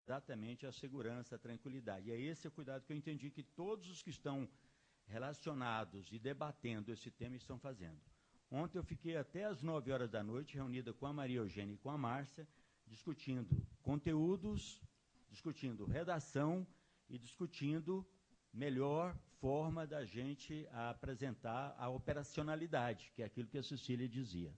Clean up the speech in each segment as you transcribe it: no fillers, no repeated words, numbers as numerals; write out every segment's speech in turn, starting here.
exatamente a segurança, a tranquilidade. E é esse o cuidado que eu entendi que todos os que estão relacionados e debatendo esse tema estão fazendo. Ontem eu fiquei até às 9 horas da noite, reunida com a Maria Eugênia e com a Márcia, discutindo conteúdos, discutindo redação e discutindo melhor forma da gente apresentar a operacionalidade, que é aquilo que a Cecília dizia.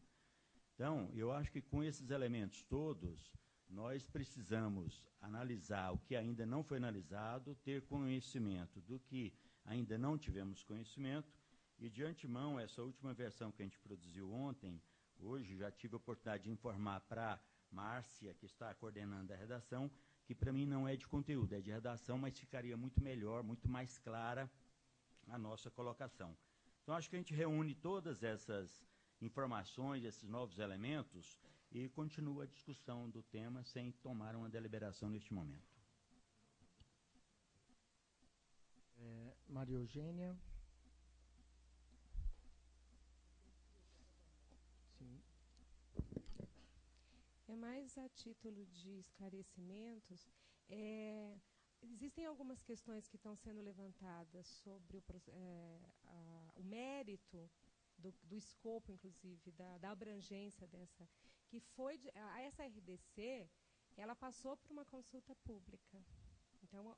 Então, eu acho que com esses elementos todos, nós precisamos analisar o que ainda não foi analisado, ter conhecimento do que ainda não tivemos conhecimento, e de antemão, essa última versão que a gente produziu ontem, hoje já tive a oportunidade de informar para a Márcia, que está coordenando a redação, que para mim não é de conteúdo, é de redação, mas ficaria muito melhor, muito mais clara a nossa colocação. Então, acho que a gente reúne todas essas informações, esses novos elementos, e continua a discussão do tema sem tomar uma deliberação neste momento. Maria Eugênia. Sim. É mais a título de esclarecimentos. Existem algumas questões que estão sendo levantadas sobre o mérito do escopo, inclusive, da abrangência dessa, que foi essa RDC, ela passou por uma consulta pública. Então,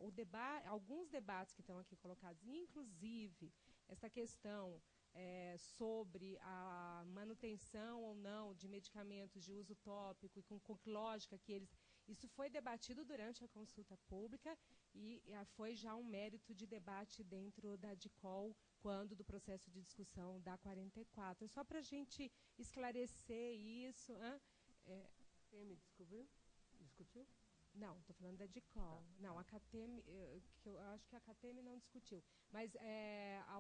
alguns debates que estão aqui colocados, inclusive essa questão sobre a manutenção ou não de medicamentos de uso tópico e com lógica que eles... Isso foi debatido durante a consulta pública e foi já um mérito de debate dentro da DICOL, quando do processo de discussão da 44. Só para a gente esclarecer isso... CATEM discutiu? Não, estou falando da DICOL. Tá. Não, a CATEM, eu acho que a CATEM não discutiu. Mas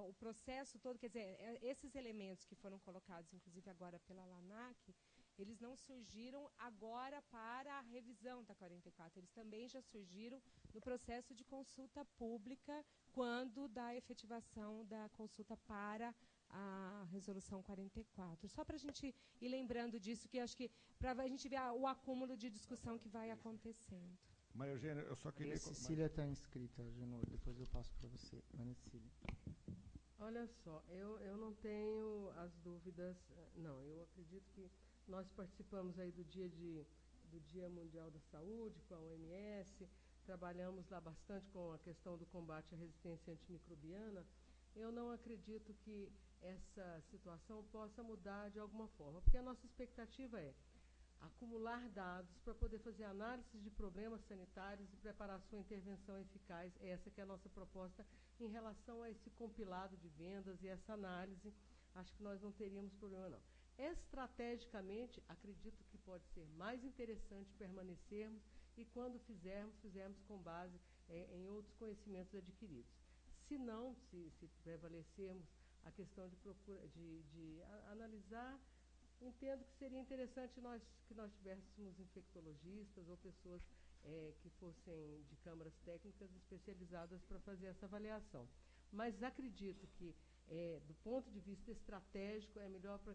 o processo todo, quer dizer, esses elementos que foram colocados, inclusive agora pela LANAC, eles não surgiram agora para a revisão da 44. Eles também já surgiram no processo de consulta pública, quando da efetivação da consulta para a resolução 44. Só para a gente ir lembrando disso, que acho que para a gente ver o acúmulo de discussão que vai acontecendo. Maria Eugênia, eu só queria... A Cecília está inscrita, Genor, depois eu passo para você. Maria Cecília. Olha só, eu não tenho as dúvidas, não, eu acredito que nós participamos aí do Dia Mundial da Saúde, com a OMS, trabalhamos lá bastante com a questão do combate à resistência antimicrobiana. Eu não acredito que essa situação possa mudar de alguma forma, porque a nossa expectativa é acumular dados para poder fazer análises de problemas sanitários e preparar sua intervenção eficaz. Essa que é a nossa proposta em relação a esse compilado de vendas e essa análise. Acho que nós não teríamos problema, não. Estrategicamente, acredito que pode ser mais interessante permanecermos e, quando fizermos com base em outros conhecimentos adquiridos. Se não, se prevalecermos a questão de analisar, entendo que seria interessante que nós tivéssemos infectologistas ou pessoas que fossem de câmaras técnicas especializadas para fazer essa avaliação. Mas acredito que, do ponto de vista estratégico, é melhor para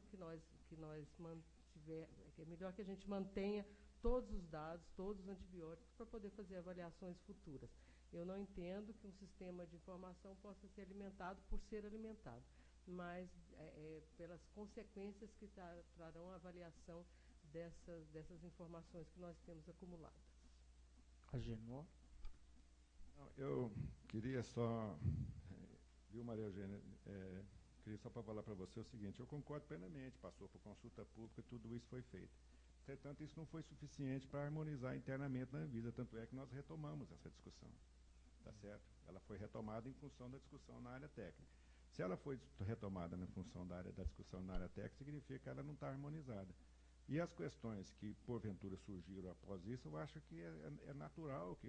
é melhor que a gente mantenha todos os dados, todos os antibióticos, para poder fazer avaliações futuras. Eu não entendo que um sistema de informação possa ser alimentado por ser alimentado, mas pelas consequências que trarão a avaliação dessas informações que nós temos acumuladas. Agenor? Eu queria só, viu, Maria Eugênia, queria só para falar para você o seguinte: eu concordo plenamente, passou por consulta pública, tudo isso foi feito. Entretanto, isso não foi suficiente para harmonizar internamente na Anvisa, tanto é que nós retomamos essa discussão, tá certo? Ela foi retomada em função da discussão na área técnica. Se ela foi retomada na função da discussão na área técnica, significa que ela não está harmonizada. E as questões que, porventura, surgiram após isso, eu acho que é natural que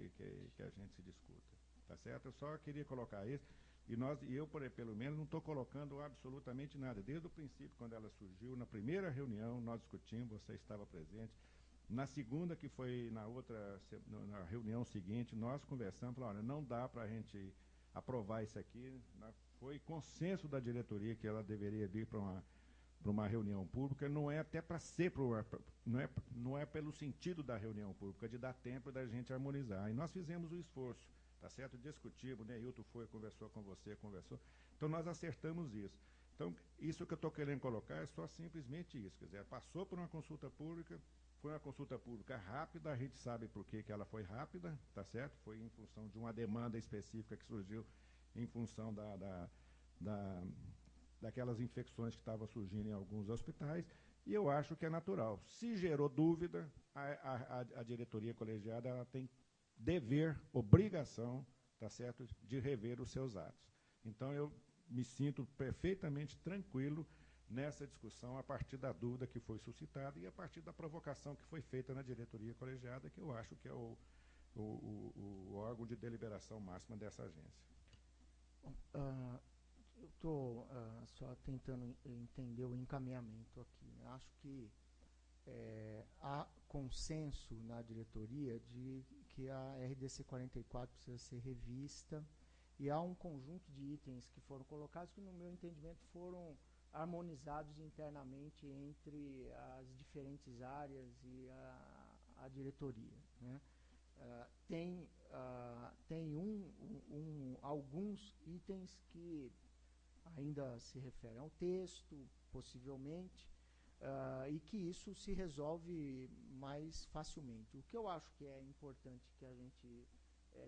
a gente se discuta, tá certo? Eu só queria colocar isso, e eu, pelo menos, não estou colocando absolutamente nada. Desde o princípio, quando ela surgiu, na primeira reunião, nós discutimos, você estava presente. Na segunda, que foi na reunião seguinte, nós conversamos, falamos, olha, não dá para a gente aprovar isso aqui. Foi consenso da diretoria que ela deveria vir para para uma reunião pública, não é até para ser, não é pelo sentido da reunião pública, de dar tempo da gente harmonizar. E nós fizemos o esforço, tá certo? Discutimos, né? Hilton foi, conversou com você, conversou. Então, nós acertamos isso. Então, isso que eu estou querendo colocar é só simplesmente isso. Quer dizer, passou por uma consulta pública, foi uma consulta pública rápida, a gente sabe por que ela foi rápida, tá certo? Foi em função de uma demanda específica que surgiu em função daquelas infecções que estavam surgindo em alguns hospitais, e eu acho que é natural. Se gerou dúvida, a diretoria colegiada ela tem dever, obrigação, tá certo, de rever os seus atos. Então, eu me sinto perfeitamente tranquilo nessa discussão a partir da dúvida que foi suscitada e a partir da provocação que foi feita na diretoria colegiada, que eu acho que é o órgão de deliberação máxima dessa agência. Eu estou só tentando entender o encaminhamento aqui, né? Acho que há consenso na diretoria de que a RDC 44 precisa ser revista, e há um conjunto de itens que foram colocados que, no meu entendimento, foram harmonizados internamente entre as diferentes áreas e a diretoria, né? Tem alguns itens que ainda se referem ao texto, possivelmente, e que isso se resolve mais facilmente. O que eu acho que é importante que a gente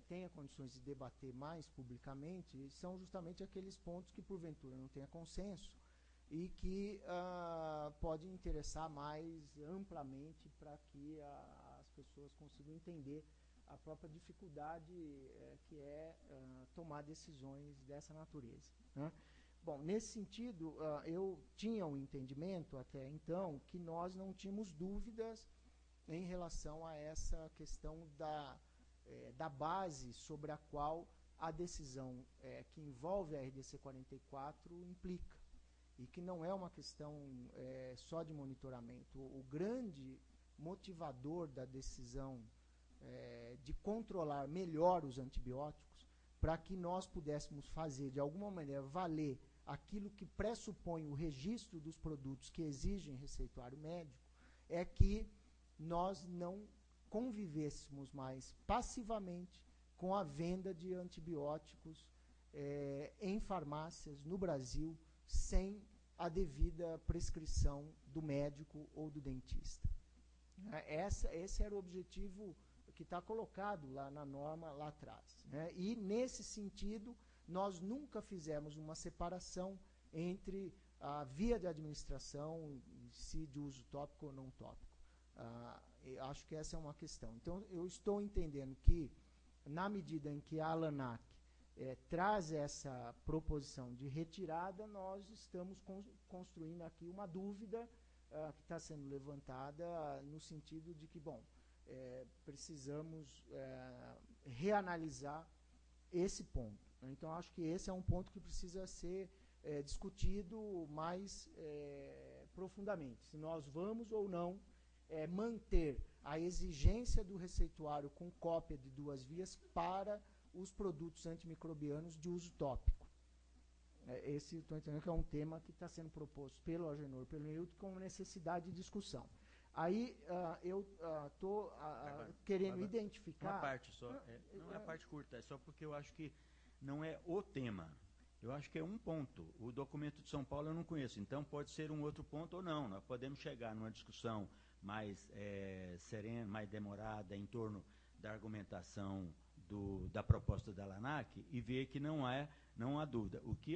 tenha condições de debater mais publicamente são justamente aqueles pontos que, porventura, não tenha consenso e que podem interessar mais amplamente para que as pessoas consigam entender a própria dificuldade que é tomar decisões dessa natureza, né? Bom, nesse sentido, eu tinha um entendimento até então que nós não tínhamos dúvidas em relação a essa questão da base sobre a qual a decisão que envolve a RDC 44 implica, e que não é uma questão só de monitoramento. O grande motivador da decisão de controlar melhor os antibióticos, para que nós pudéssemos fazer, de alguma maneira, valer aquilo que pressupõe o registro dos produtos que exigem receituário médico, é que nós não convivêssemos mais passivamente com a venda de antibióticos em farmácias no Brasil sem a devida prescrição do médico ou do dentista. Esse era o objetivo que está colocado lá na norma lá atrás, né? E, nesse sentido, nós nunca fizemos uma separação entre a via de administração, se de uso tópico ou não tópico. Acho que essa é uma questão. Então, eu estou entendendo que, na medida em que a ALANAC traz essa proposição de retirada, nós estamos construindo aqui uma dúvida que está sendo levantada no sentido de que, bom, precisamos reanalisar esse ponto. Então, acho que esse é um ponto que precisa ser discutido mais profundamente. Se nós vamos ou não manter a exigência do receituário com cópia de 2 vias para os produtos antimicrobianos de uso tópico. Esse, estou entendendo que é um tema que está sendo proposto pelo Agenor, pelo Hilton, como necessidade de discussão. Aí eu estou querendo identificar... Uma parte só, não é a parte curta, é só porque eu acho que não é o tema. Eu acho que é um ponto. O documento de São Paulo eu não conheço, então pode ser um outro ponto ou não. Nós podemos chegar numa discussão mais serena, mais demorada, em torno da argumentação da proposta da ALANAC e ver que não há dúvida. O que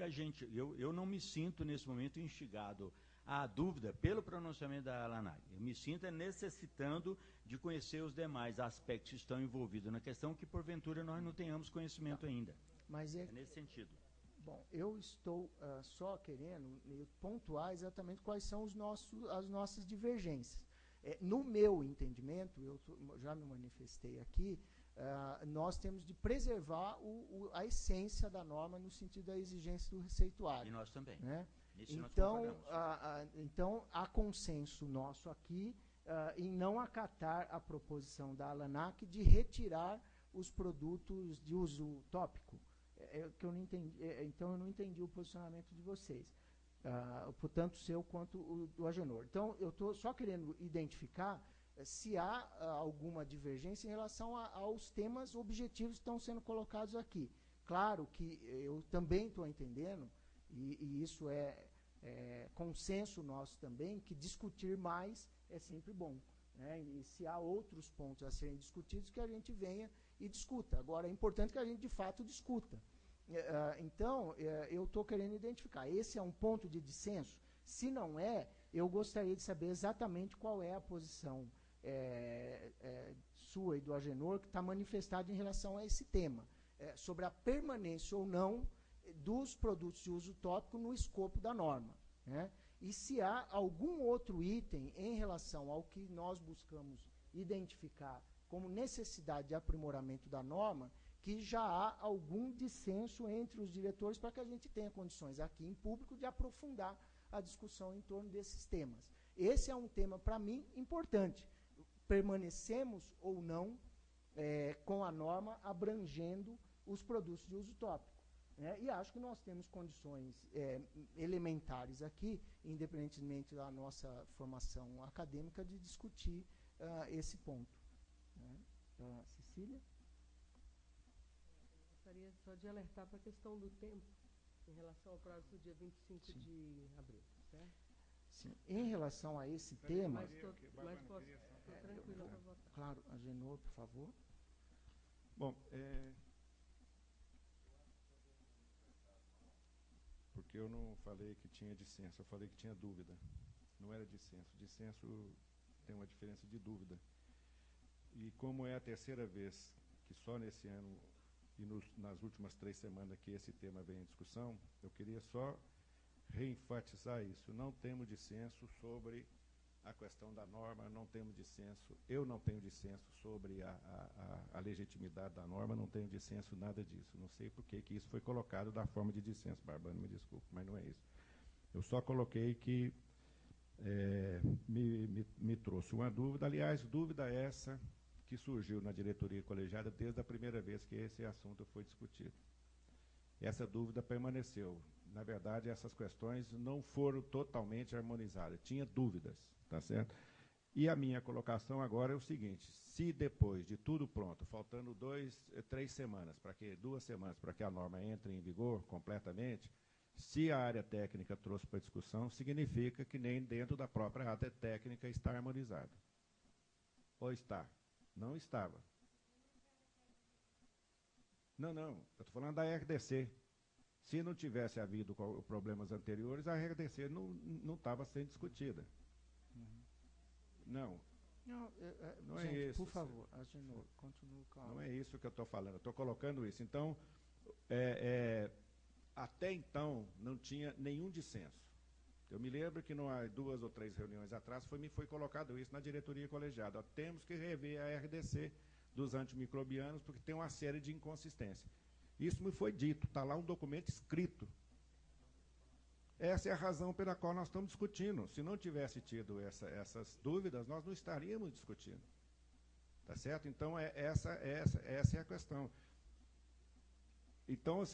eu não me sinto nesse momento instigado à dúvida pelo pronunciamento da ALANAC. Eu me sinto necessitando de conhecer os demais aspectos que estão envolvidos na questão que, porventura, nós não tenhamos conhecimento ainda. Mas é nesse sentido. Bom, eu estou só querendo pontuar exatamente quais são as nossas divergências. No meu entendimento, eu já me manifestei aqui, nós temos de preservar a essência da norma no sentido da exigência do receituário. E nós também. Né? Então, então, há consenso nosso aqui em não acatar a proposição da ALANAC de retirar os produtos de uso tópico. Que eu não entendi, então, eu não entendi o posicionamento de vocês. tanto o seu quanto o do Agenor. Então, eu estou só querendo identificar se há alguma divergência em relação aos temas objetivos que estão sendo colocados aqui. Claro que eu também estou entendendo, e isso é consenso nosso também, que discutir mais é sempre bom. Né? E se há outros pontos a serem discutidos, que a gente venha e discuta. Agora, é importante que a gente, de fato, discuta. Então, eu estou querendo identificar. Esse é um ponto de dissenso? Se não é, eu gostaria de saber exatamente qual é a posição sua e do Agenor que está manifestada em relação a esse tema, sobre a permanência ou não dos produtos de uso tópico no escopo da norma. Né? E se há algum outro item em relação ao que nós buscamos identificar como necessidade de aprimoramento da norma, que já há algum dissenso entre os diretores para que a gente tenha condições aqui em público de aprofundar a discussão em torno desses temas. Esse é um tema, para mim, importante. Permanecemos ou não com a norma abrangendo os produtos de uso tópico. Né? E acho que nós temos condições elementares aqui, independentemente da nossa formação acadêmica, de discutir esse ponto. Né? Cecília? Eu gostaria só de alertar para a questão do tempo, em relação ao prazo do dia 25 Sim. de abril, certo? Sim. Em relação a esse tema... Mas estou tranquila para votar. Claro, Agenor, por favor. Bom, porque eu não falei que tinha dissenso, eu falei que tinha dúvida. Não era dissenso. Dissenso tem uma diferença de dúvida. E como é a terceira vez que só nesse ano e nas últimas 3 semanas que esse tema vem em discussão, eu queria só reenfatizar isso. Não temos dissenso sobre a questão da norma, não temos dissenso, eu não tenho dissenso sobre a legitimidade da norma, não tenho dissenso nada disso. Não sei por que isso foi colocado da forma de dissenso, Barbano, me desculpe, mas não é isso. Eu só coloquei que me trouxe uma dúvida, aliás, dúvida essa que surgiu na diretoria colegiada desde a primeira vez que esse assunto foi discutido. Essa dúvida permaneceu. Na verdade, essas questões não foram totalmente harmonizadas, tinha dúvidas, tá certo? E a minha colocação agora é o seguinte: se depois de tudo pronto, faltando 2 semanas, 2 semanas para que a norma entre em vigor completamente, se a área técnica trouxe para discussão, significa que nem dentro da própria área técnica está harmonizado. Ou está? Não estava. Não, eu estou falando da RDC. Se não tivesse havido problemas anteriores, a RDC não estava sendo discutida. Uhum. Não. Não gente, é isso. Por favor, Agenor, continue com a... Não é isso que eu estou falando, eu estou colocando isso. Então, até então, não tinha nenhum dissenso. Eu me lembro que 2 ou 3 reuniões atrás me foi colocado isso na diretoria colegiada. Temos que rever a RDC dos antimicrobianos, porque tem uma série de inconsistências. Isso me foi dito, está lá um documento escrito. Essa é a razão pela qual nós estamos discutindo. Se não tivesse tido essas dúvidas, nós não estaríamos discutindo. Tá certo? Então, essa é a questão. Então,